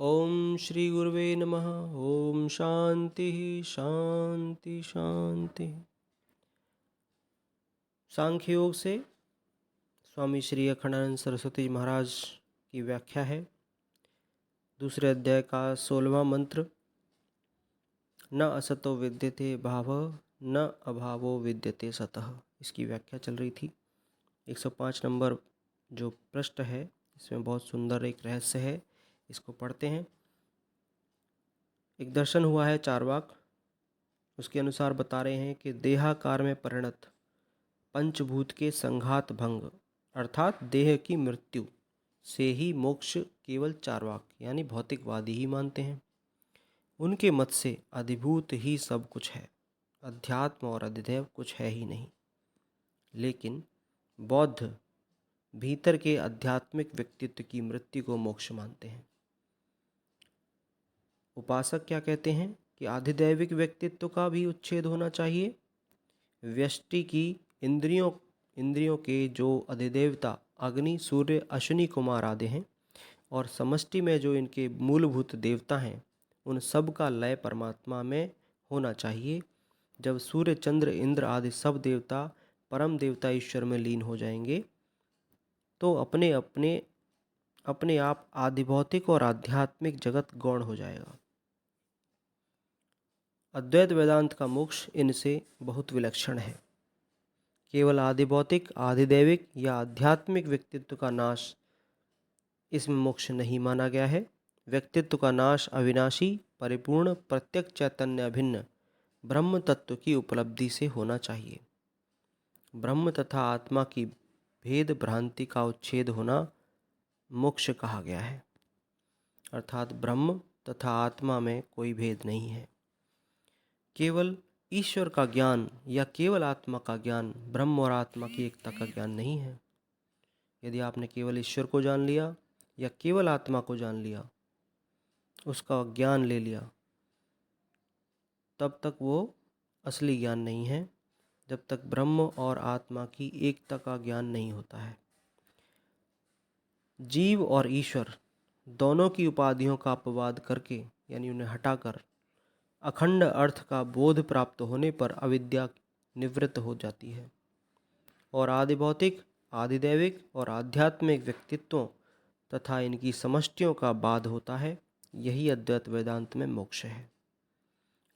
ओम श्री गुरुवे नमः। ओम शांति शांति शांति। सांख्य योग से स्वामी श्री अखंडानंद सरस्वती महाराज की व्याख्या है। दूसरे अध्याय का 16वां मंत्र। न असतो विद्यते भावः न अभावो विद्यते सतः। इसकी व्याख्या चल रही थी। 105 नंबर जो पृष्ठ है इसमें बहुत सुंदर एक रहस्य है, इसको पढ़ते हैं। एक दर्शन हुआ है चारवाक, उसके अनुसार बता रहे हैं कि देहाकार में परिणत पंचभूत के संघात भंग अर्थात देह की मृत्यु से ही मोक्ष केवल चारवाक यानी भौतिकवादी ही मानते हैं। उनके मत से अधिभूत ही सब कुछ है, अध्यात्म और अधिदैव कुछ है ही नहीं। लेकिन बौद्ध भीतर के आध्यात्मिक व्यक्तित्व की मृत्यु को मोक्ष मानते हैं। उपासक क्या कहते हैं कि आधिदैविक व्यक्तित्व का भी उच्छेद होना चाहिए। व्यष्टि की इंद्रियों के जो अधिदेवता अग्नि, सूर्य, अश्विनी कुमार आदि हैं और समष्टि में जो इनके मूलभूत देवता हैं, उन सब का लय परमात्मा में होना चाहिए। जब सूर्य, चंद्र, इंद्र आदि सब देवता परम देवता ईश्वर में लीन हो जाएंगे तो अपने आप आधिभौतिक और आध्यात्मिक जगत गौण हो जाएगा। अद्वैत वेदांत का मोक्ष इनसे बहुत विलक्षण है। केवल आधिभौतिक, आधिदैविक या आध्यात्मिक व्यक्तित्व का नाश इसमें मोक्ष नहीं माना गया है। व्यक्तित्व का नाश अविनाशी, परिपूर्ण, प्रत्यक्ष चैतन्य अभिन्न ब्रह्म तत्व की उपलब्धि से होना चाहिए। ब्रह्म तथा आत्मा की भेद भ्रांति का उच्छेद होना मोक्ष कहा गया है। अर्थात ब्रह्म तथा आत्मा में कोई भेद नहीं है। केवल ईश्वर का ज्ञान या केवल आत्मा का ज्ञान ब्रह्म और आत्मा की एकता का ज्ञान नहीं है। यदि आपने केवल ईश्वर को जान लिया या केवल आत्मा को जान लिया, उसका ज्ञान ले लिया, तब तक वो असली ज्ञान नहीं है, जब तक ब्रह्म और आत्मा की एकता का ज्ञान नहीं होता है। जीव और ईश्वर दोनों की उपाधियों का अपवाद करके यानी उन्हें हटाकर अखंड अर्थ का बोध प्राप्त होने पर अविद्या निवृत्त हो जाती है और आदिभौतिक, आधिदैविक और आध्यात्मिक व्यक्तित्वों तथा इनकी समष्टियों का बाध होता है। यही अद्वैत वेदांत में मोक्ष है।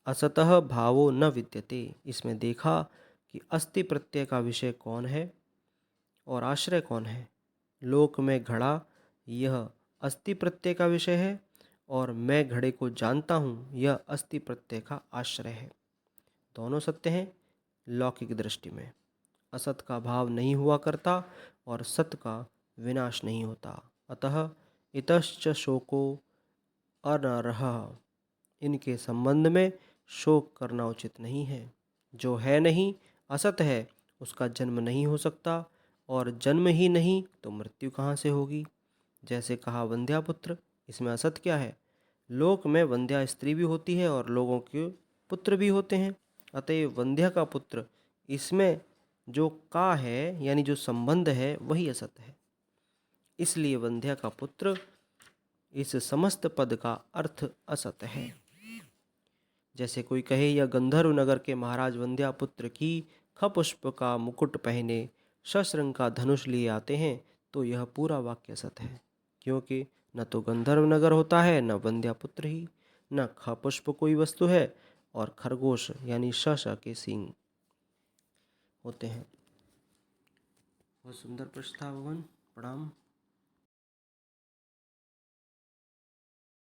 असतः भावो न विद्यते। इसमें देखा कि अस्ति प्रत्यय का विषय कौन है और आश्रय कौन है। लोक में घड़ा यह अस्ति प्रत्यय का विषय है और मैं घड़े को जानता हूँ यह अस्ति प्रत्यय का आश्रय है। दोनों सत्य हैं लौकिक दृष्टि में। असत का भाव नहीं हुआ करता और सत का विनाश नहीं होता। अतः इतश्च शोको अनर्हः। इनके संबंध में शोक करना उचित नहीं है। जो है नहीं, असत है, उसका जन्म नहीं हो सकता और जन्म ही नहीं तो मृत्यु कहाँ से होगी। जैसे कहा वंध्यापुत्र, इसमें असत क्या है। लोक में वंध्या स्त्री भी होती है और लोगों के पुत्र भी होते हैं। अतएव वंध्या का पुत्र, इसमें जो का है यानी जो संबंध है वही असत है। इसलिए वंध्या का पुत्र इस समस्त पद का अर्थ असत है। जैसे कोई कहे यह गंधर्व नगर के महाराज वंध्यापुत्र की खपुष्प का मुकुट पहने शशरंग का धनुष लिए आते हैं, तो यह पूरा वाक्य सत है। क्योंकि न तो गंधर्व नगर होता है, न वंध्यापुत्र ही, न खपुष्प कोई वस्तु है और खरगोश यानी शश के सींग होते हैं। बहुत सुंदर प्रश्न था भगवान। प्रणाम।